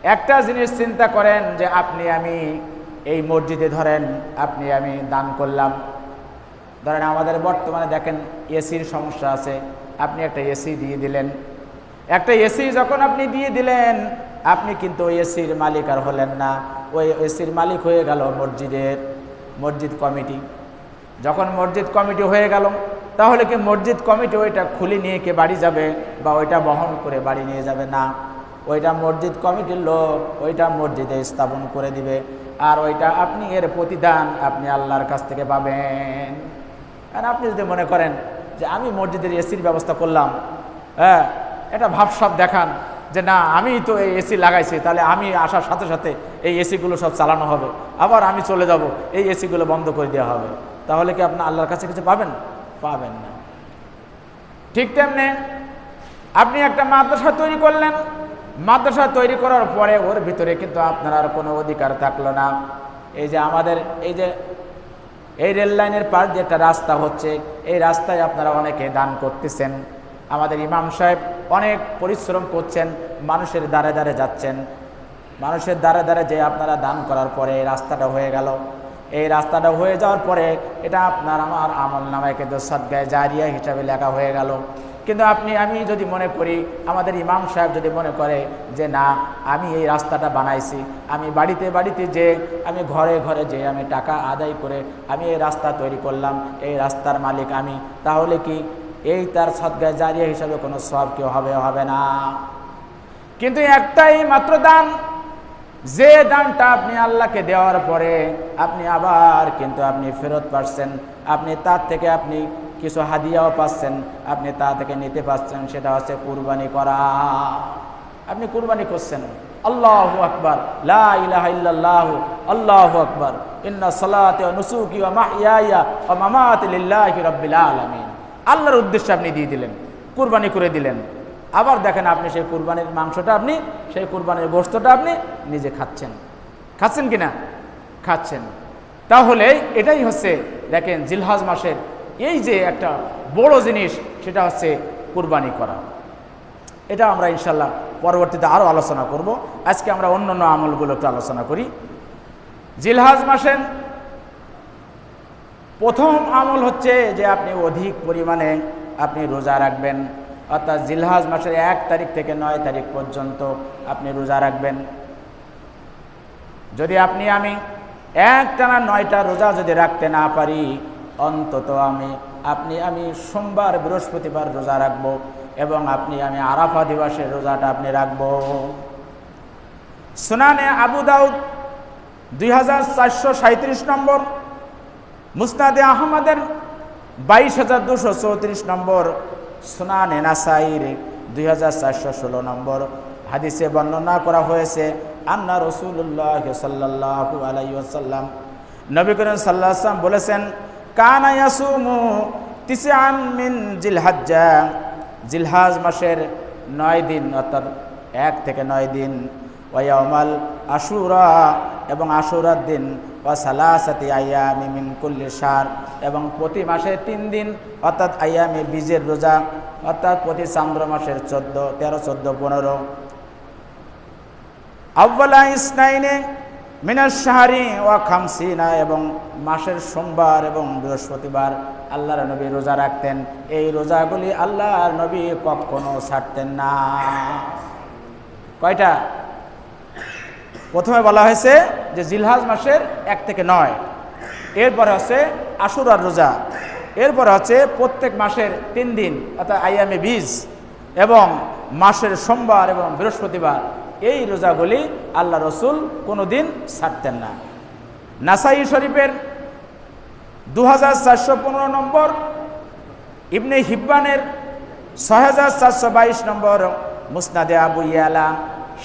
একটা জিনিস চিন্তা করেন যে আপনি আমি এই মসজিদে ধরেন আপনি আমি দান করলাম, ধরেন আমাদের বর্তমানে দেখেন এসির সমস্যা আছে, আপনি একটা এসি দিয়ে দিলেন। একটা এসি যখন আপনি দিয়ে দিলেন, আপনি কিন্তু ওই এসির মালিক আর হলেন না, ওই এসির মালিক হয়ে গেল মসজিদ কমিটি। যখন মসজিদ কমিটি হয়ে গেল, তাহলে কি মসজিদ কমিটি ওইটা খুলে নিয়ে কে বাড়ি যাবে বা ওইটা বহন করে বাড়ি নিয়ে যাবে? না, ওইটা মসজিদ কমিটির লোক ওইটা মসজিদে স্থাপন করে দিবে, আর ওইটা আপনি এর প্রতিদান আপনি আল্লাহর কাছ থেকে পাবেন। আর আপনি যদি মনে করেন যে আমি মসজিদের এসির ব্যবস্থা করলাম, হ্যাঁ, এটা ভাবসাব দেখান যে না আমি তো এই এসি লাগাইছি, তাহলে আমি আসার সাথে সাথে এই এসিগুলো সব চালানো হবে, আবার আমি চলে যাব, এই এসিগুলো বন্ধ করে দেওয়া হবে, তাহলে কি আপনি আল্লাহর কাছে কিছু পাবেন? পাবেন না। ঠিক তেমনি আপনি একটা মাদ্রাসা তৈরি করলেন, মাদ্রাসা তৈরি করার পরে ওর ভিতরে কিন্তু আপনার আর কোনো অধিকার থাকলো না। এই যে আমাদের এই রেল লাইনের পাশ দিয়ে একটা রাস্তা হচ্ছে, এই রাস্তায় আপনারা অনেকে দান করতেছেন, আমাদের ইমাম সাহেব অনেক পরিশ্রম করছেন, মানুষের দ্বারে দ্বারে যাচ্ছেন, মানুষের দ্বারে দ্বারে যে আপনারা দান করার পরে এই রাস্তাটা হয়ে গেল। এই রাস্তাটা হয়ে যাওয়ার পরে এটা আপনার আমার আমল নামায় কিন্তু সদকায়ে জারিয়া হিসাবে লেখা হয়ে গেল। কিন্তু আমি যদি মনে করি, আমাদের ইমাম সাহেব যদি মনে করে যে না আমি এই রাস্তাটা বানাইছি, আমি বাড়িতে বাড়িতে যে আমি ঘরে ঘরে যে আমি টাকা আদায় করে আমি এই রাস্তা তৈরি করলাম, এই রাস্তার মালিক আমি, তাহলে কি এই তার সদকায়ে জারিয়া হিসাবে কোনো সওয়াব কি হবে না? কিন্তু একটাই মাত্র দান, যে দানটা আপনি আল্লাহকে দেওয়ার পরে আপনি আবার কিন্তু আপনি ফেরত পাচ্ছেন, আপনি তার থেকে আপনি কিছু হাদিয়াও পাচ্ছেন, আপনি তা থেকে নিতে পাচ্ছেন, সেটা হচ্ছে কুরবানি করা। আপনি কুরবানি করছেন, আল্লাহু আকবার, লা ইলাহা ইল্লাল্লাহু আল্লাহু আকবার, ইন্না সালাতি ওয়া নুসুকি ওয়া মাহইয়ায়া ওয়া মামাতি লিল্লাহি রাব্বিল আলামিন। আল্লাহর উদ্দেশ্যে আপনি দিয়ে দিলেন, কুরবানি করে দিলেন। আবার দেখেন আপনি সেই কুরবানির মাংসটা আপনি সেই কুরবানির গোশতটা আপনি নিজে খাচ্ছেন কিনা? খাচ্ছেন। তাহলে এটাই হচ্ছে দেখেন জিলহজ মাসের এই যে একটা বড় জিনিস, সেটা হচ্ছে কুরবানি করা। এটা আমরা ইনশাল্লাহ পরবর্তীতে আরও আলোচনা করব। আজকে আমরা অন্য আমলগুলো একটু আলোচনা করি। জিলহজ মাসের প্রথম আমল হচ্ছে যে আপনি অধিক পরিমাণে আপনি রোজা রাখবেন, অর্থাৎ জিলহজ মাসের 1 তারিখ থেকে 9 তারিখ পর্যন্ত আপনি রোজা রাখবেন। যদি আমি একটানা 9টা রোজা যদি রাখতে না পারি, অন্তত আমি সোমবার বৃহস্পতিবার রোজা রাখবো, এবং আমি আরাফা দিবসের রোজাটা আপনি রাখবো। সুনানে আবু দাউদ 2437 নম্বর, মুসনাদে আহমদের 22,234 নম্বর, সুনানে নাসাইর 2416 নম্বর হাদিসে বর্ণনা করা হয়েছে, আন্না রাসূলুল্লাহ সাল্লাল্লাহু আলাইহি ওয়াসাল্লাম, নবী করিম সাল্লাল্লাহু আলাইহি ওয়াসাল্লাম বলেছেন, কানা ইয়াসুমু তিসআন মিন জিলহজ্জা, জিলহজ মাসের 9 দিন অর্থাৎ 1 থেকে 9 দিন, ওয়া ইয়াউমাল আশুরা এবং আশুরার দিন, ওয়া সালাসাতি আইয়ামি মিন কুল্লি শাহর এবং প্রতি মাসে 3 দিন অর্থাৎ আইয়ামে বীজের রোজা, অর্থাৎ প্রতি চান্দ্র মাসের 14, 13, 14, 15, আউয়ালা ইসনাইনে মিনাশ শাহরি ওয়া খামসিনা এবং মাসের সোমবার এবং বৃহস্পতিবার আল্লাহর নবী রোজা রাখতেন। এই রোজাগুলি আল্লাহর নবী কখনো ছাড়তেন না। কয়টা? প্রথমে বলা হয়েছে যে জিলহজ মাসের 1 থেকে 9, এরপরে হচ্ছে আশুরার রোজা, এরপরে হচ্ছে প্রত্যেক মাসের 3 দিন অর্থাৎ আইয়ামে বীজ এবং মাসের সোমবার এবং বৃহস্পতিবার। এই রোজাগুলি আল্লাহ রসুল কোনো দিন ছাড়তেন না। নাসাই শরীফের 2415 নম্বর, ইবনে হিব্বানের 6422 নম্বর, মুসনাদে আবু ইয়ালা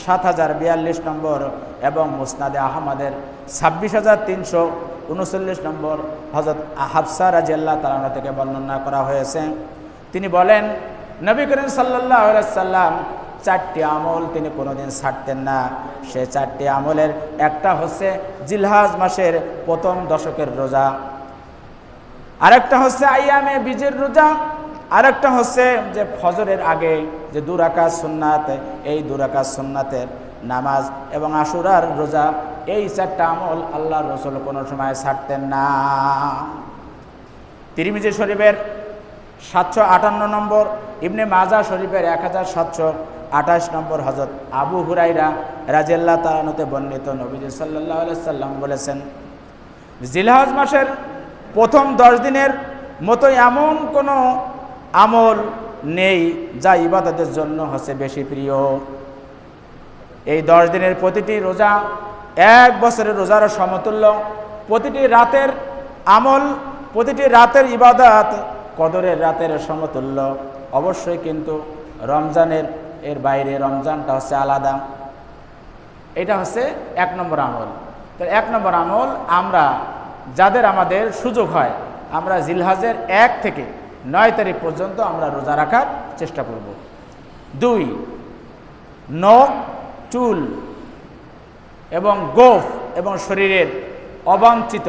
7042 নম্বর এবং মুসনাদে আহমদের 26,339 নম্বর হযরত হাফসা রাদিয়াল্লাহু তাআলা থেকে বর্ণনা করা হয়েছে। তিনি বলেন, নবী করিম সাল্লাল্লাহু আলাইহি সাল্লাম 4টি আমল তিনি কোনোদিন ছাড়তেন না। সে 4টি আমলের একটা হচ্ছে জিলহজ মাসের প্রথম দশকের রোজা, আরেকটা হচ্ছে আইয়ামে বীজের রোজা, আরেকটা হচ্ছে যে ফজরের আগে যে 2 রাকাত সুন্নাত, এই 2 রাকাত সুন্নাতের নামাজ এবং আশুরার রোজা, এই 4টা আমল আল্লাহর রাসূল কোনো সময় ছাড়তেন না। তিরমিজি শরীফের 758 নম্বর, ইবনে মাজাহ শরীফের 1728 নম্বর, হযরত আবু হুরায়রা রাদিয়াল্লাহু তাআলা হতে বর্ণিত, নবীজি সাল্লাল্লাহু আলাইহি সাল্লাম বলেছেন, জিলহজ মাসের প্রথম 10 দিনের মতো এমন কোনো আমল নেই যা ইবাদতের জন্য হচ্ছে বেশি প্রিয়। এই 10 দিনের প্রতিটি রোজা 1 বছরের রোজার সমতুল্য। প্রতিটি রাতের আমল, প্রতিটি রাতের ইবাদত কদরের রাতের সমতুল্য। অবশ্যই কিন্তু রমজানের এর বাইরে, রমজানটা হচ্ছে আলাদা। এটা হচ্ছে 1 নম্বর আমল। তো 1 নম্বর আমল, আমরা যাদের আমাদের সুযোগ হয়, আমরা জিলহজের 1 থেকে 9 তারিখ পর্যন্ত আমরা রোজা রাখার চেষ্টা করব। 2, নখ, চুল এবং গোফ এবং শরীরের অবাঞ্ছিত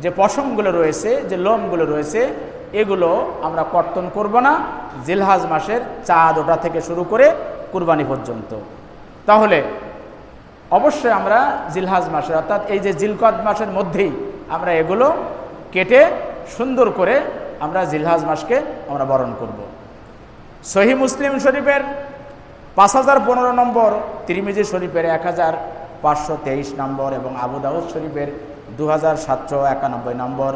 যে পশমগুলো রয়েছে, যে লোমগুলো রয়েছে, এগুলো আমরা কর্তন করব না জিলহজ মাসের চাঁদ ওঠা থেকে শুরু করে কুরবানি পর্যন্ত। তাহলে অবশ্যই আমরা জিলহজ মাসের, অর্থাৎ এই যে জিলকদ মাসের মধ্যেই আমরা এগুলো কেটে সুন্দর করে আমরা জিলহজ মাসকে আমরা বরণ করব। সহিহ মুসলিম শরীফের 5015 নম্বর, তিরমিজি শরীফের 1523 নম্বর এবং আবু দাউদ শরীফের 2791 নম্বর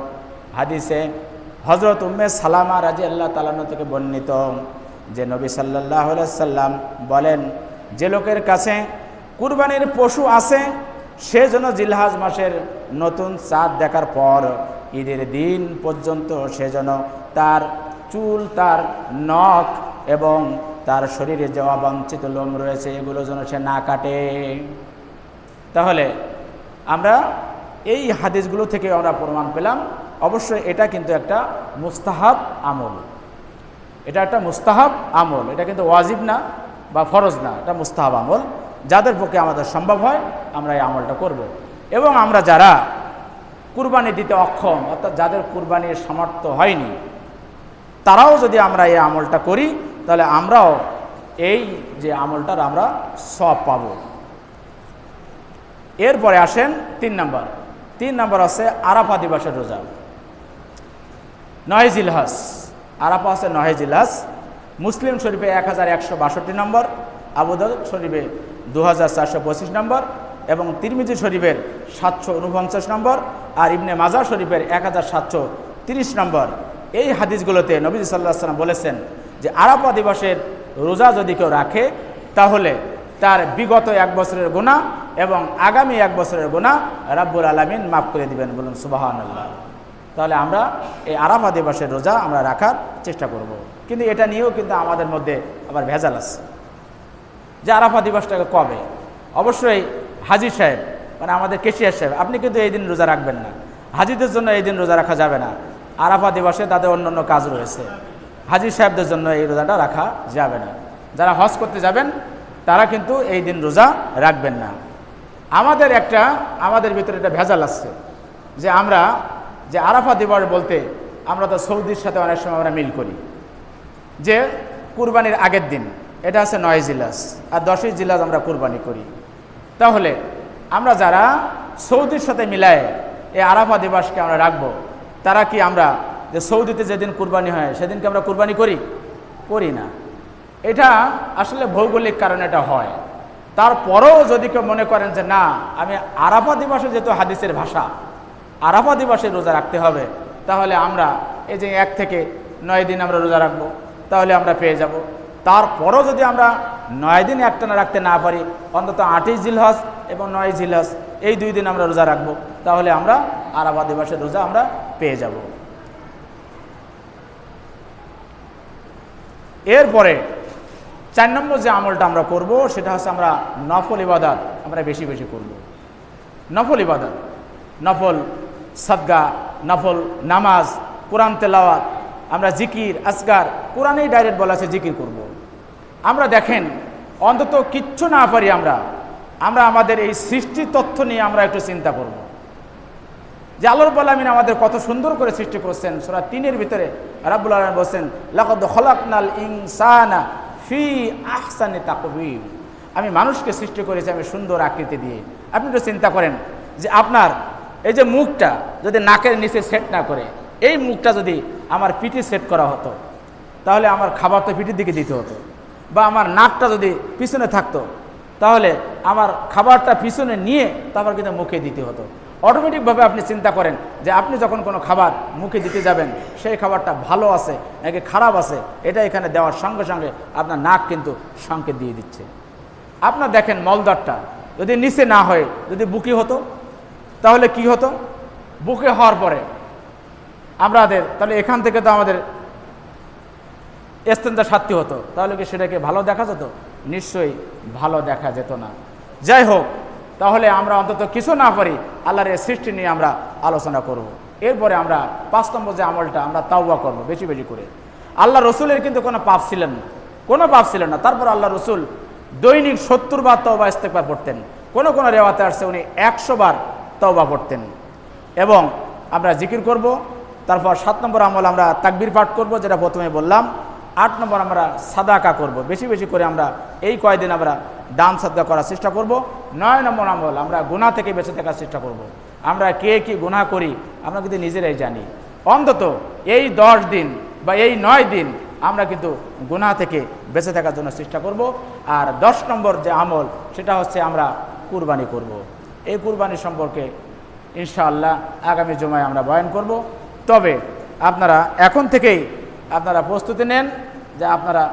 হাদিসে হযরত উম্মে সালামা রাদিয়াল্লাহু তাআলা থেকে বর্ণিত যে নবী সাল্লাল্লাহু আলাইহি সাল্লাম বলেন, যে লোকের কাছে কুরবানির পশু আছে সে যেন জিলহজ মাসের নতুন চাঁদ দেখার পর ঈদের দিন পর্যন্ত সে যেন তার চুল, তার নখ এবং তার শরীরে যে অবাঞ্ছিত লোম রয়েছে এগুলো যেন সে না কাটে। তাহলে আমরা এই হাদিসগুলো থেকে আমরা প্রমাণ পেলাম, অবশ্যই এটা কিন্তু একটা মুস্তাহাব আমল। এটা একটা মুস্তাহাব আমল, এটা কিন্তু ওয়াজিব না বা ফরজ না, এটা মুস্তাহাব আমল। যাদের পক্ষে আমাদের সম্ভব হয় আমরা এই আমলটা করব। এবং আমরা যারা কুরবানি দিতে অক্ষম, অর্থাৎ যাদের কুরবানির সামর্থ্য হয়নি, তারাও যদি আমরা এই আমলটা করি তাহলে আমরাও এই যে আমলটার আমরা সওয়াব পাব। এরপরে আসেন 3 নম্বর। 3 নম্বর আছে আরাফা দিবসের রোজা, 9 জিলহজ। আরাফা আছে 9 জিলহজ। মুসলিম শরীফে 1162 নম্বর, আবু দাউদ শরীফে 2425 নম্বর এবং তিরমিজি শরীফের 749 নম্বর আর ইবনে মাজাহ শরীফের 1730 নম্বর। এই হাদিসগুলোতে নবী সাল্লাল্লাহু আলাইহি ওয়াসাল্লাম বলেছেন যে আরাফা দিবসের রোজা যদি কেউ রাখে তাহলে তার বিগত 1 বছরের গুনাহ এবং আগামী 1 বছরের গুনাহ রাব্বুল আলামিন মাফ করে দিবেন। বলুন সুবহানাল্লাহ। তাহলে আমরা এই আরাফা দিবসের রোজা আমরা রাখার চেষ্টা করব। কিন্তু এটা নিয়েও কিন্তু আমাদের মধ্যে আবার ভেজাল আছে যে আরাফা দিবসটাকে কবে। অবশ্যই হাজি সাহেব, মানে আমাদের কেশিয়ার সাহেব, আপনি কিন্তু এই দিন রোজা রাখবেন না। হাজিদের জন্য এই দিন রোজা রাখা যাবে না। আরাফা দিবসে তাদের অন্যান্য কাজ রয়েছে। হাজি সাহেবদের জন্য এই রোজাটা রাখা যাবে না। যারা হজ করতে যাবেন তারা কিন্তু এই দিন রোজা রাখবেন না। আমাদের ভিতরে একটা ভেজাল আসছে যে আমরা যে আরাফা দিবস বলতে আমরা তো সৌদির সাথে অনেক সময় আমরা মিল করি যে কুরবানির আগের দিন, এটা আছে 9 জিলহজ আর 10 জিলহজ আমরা কুরবানি করি। তাহলে আমরা যারা সৌদির সাথে মিলায় এই আরাফা দিবসকে আমরা রাখবো, তারা কি আমরা যে সৌদিতে যেদিন কুরবানি হয় সেদিনকে আমরা কুরবানি করি না। এটা আসলে ভৌগোলিক কারণে এটা হয়। তারপরেও যদি কেউ মনে করেন যে না, আমি আরাফা দিবসে যেহেতু হাদিসের ভাষা আরাফা দিবসে রোজা রাখতে হবে, তাহলে আমরা এই যে 1 থেকে 9 দিন আমরা রোজা রাখবো, তাহলে আমরা পেয়ে যাব। তারপরও যদি আমরা 9 দিন একটানা রাখতে না পারি, অন্তত 8 জিলহজ এবং 9 জিলহজ এই 2 দিন আমরা রোজা রাখবো, তাহলে আমরা আরাফা দিবসের রোজা আমরা পেয়ে যাব। এরপরে 4 নম্বর যে আমলটা আমরা করব সেটা হচ্ছে আমরা নফল ইবাদত আমরা বেশি বেশি করব। নফল ইবাদত, নফল সাদকা, নফল নামাজ, কোরআন তেলাওয়াত, আমরা জিকির আসগার, কোরআনেই ডাইরেক্ট বলা আছে জিকির করব। আমরা দেখেন অন্তত কিচ্ছু না পারি আমরা আমাদের এই সৃষ্টি তথ্য নিয়ে আমরা একটু চিন্তা করব যে আল্লাহ রাব্বুল আলামিন আমাদের কত সুন্দর করে সৃষ্টি করেছেন। সূরা 3-এর ভিতরে রাব্বুল আলামিন বলেন লাকাদ খালাকনাল ইনসানা ফি আহসানি তাকওয়িম, আমি মানুষকে সৃষ্টি করেছি আমি সুন্দর আকৃতি দিয়ে। আপনি একটু চিন্তা করেন যে আপনার এই যে মুখটা যদি নাকের নিচে সেট না করে এই মুখটা যদি আমার পিঠে সেট করা হতো, তাহলে আমার খাবার তো পিঠের দিকে দিতে হতো, বা আমার নাকটা যদি পিছনে থাকতো তাহলে আমার খাবারটা পিছনে নিয়ে তারপর কিন্তু মুখে দিতে হতো। অটোমেটিকভাবে আপনি চিন্তা করেন যে আপনি যখন কোনো খাবার মুখে দিতে যাবেন সেই খাবারটা ভালো আছে নাকি খারাপ আছে, এটা এখানে দেওয়ার সঙ্গে সঙ্গে আপনার নাক কিন্তু সংকেত দিয়ে দিচ্ছে। আপনার দেখেন মলদ্বারটা যদি নিচে না হয়ে যদি বুকে হতো তাহলে কি হতো? বুকে হওয়ার পরে আমাদের তাহলে এখান থেকে তো আমাদের ইস্তেঞ্জা সারতে হতো, তাহলে কি সেটাকে ভালো দেখা যেত? নিশ্চয়ই ভালো দেখা যেত না। যাই হোক, তাহলে আমরা অন্তত কিছু না পারি আল্লাহর এই সৃষ্টি নিয়ে আমরা আলোচনা করব। এরপরে আমরা 5 নম্বর যে আমলটা আমরা তাওবা করব বেশি বেশি করে। আল্লাহ রসুলের কিন্তু কোনো পাপ ছিলেন না, কোনো পাপ ছিলেন না, তারপর আল্লাহ রসুল দৈনিক 70 বার তওবা ইস্তেগফার পড়তেন। কোনো কোনো রেওয়াতে আসছে উনি 100 বার তওবা পড়তেন। এবং আমরা জিকির করব। তারপর 7 নম্বর আমল আমরা তাকবীর পাঠ করব, যেটা প্রথমে বললাম। 8 নম্বর আমরা সাদাকা করব, বেশি বেশি করে আমরা এই কয়েকদিন আমরা দান সাদকা করার চেষ্টা করব। 9 নম্বর আমল আমরা গুনাহ থেকে বেঁচে থাকার চেষ্টা করব। আমরা কে কি গুনাহ করি আমরা কিন্তু নিজেরাই জানি। অন্তত এই 10 দিন বা এই 9 দিন আমরা কিন্তু গুনাহ থেকে বেঁচে থাকার জন্য চেষ্টা করব। আর 10 নম্বর যে আমল সেটা হচ্ছে আমরা কুরবানি করব। এই কুরবানি সম্পর্কে ইনশাআল্লাহ আগামী জুমায় আমরা বয়ান করব। তবে আপনারা এখন থেকেই আপনারা প্রস্তুতি নেন যে আপনারা